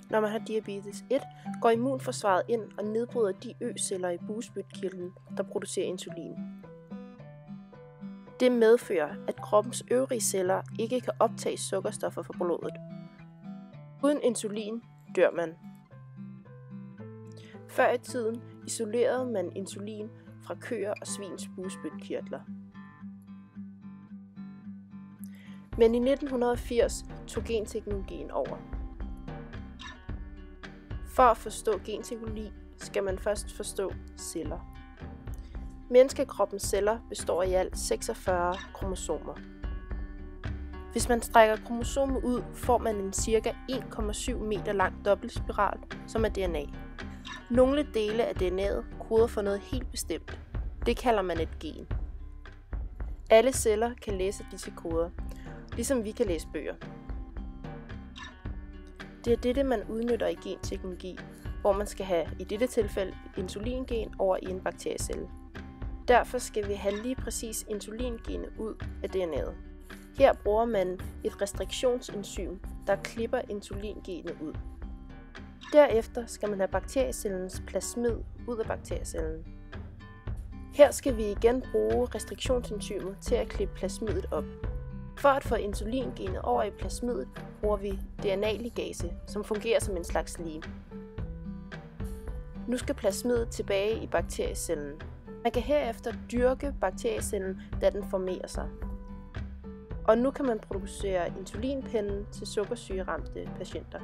Når man har diabetes 1, går immunforsvaret ind og nedbryder de ø-celler i bugspytkirtlen, der producerer insulin. Det medfører, at kroppens øvrige celler ikke kan optage sukkerstoffer fra blodet. Uden insulin dør man. Før i tiden isolerede man insulin fra køer og svins bugspytkirtler. Men i 1980 tog genteknologien over. For at forstå genteknologi skal man først forstå celler. Menneskekroppens celler består af i alt 46 kromosomer. Hvis man strækker kromosomet ud, får man en ca. 1,7 meter lang dobbeltspiral, som er DNA. Nogle dele af DNA'et koder for noget helt bestemt. Det kalder man et gen. Alle celler kan læse disse koder, ligesom vi kan læse bøger. Det er dette, man udnytter i genteknologi, hvor man skal have, i dette tilfælde, insulingen over i en bakteriecelle. Derfor skal vi have lige præcis insulingenet ud af DNA'et. Her bruger man et restriktionsenzym, der klipper insulingenet ud. Derefter skal man have bakteriecellens plasmid ud af bakteriecellen. Her skal vi igen bruge restriktionsenzymet til at klippe plasmidet op. For at få insulingenet over i plasmidet, bruger vi DNA-ligase, som fungerer som en slags lim. Nu skal plasmidet tilbage i bakteriecellen. Man kan herefter dyrke bakteriecellen, da den formerer sig. Og nu kan man producere insulinpennen til sukkersygeramte patienter.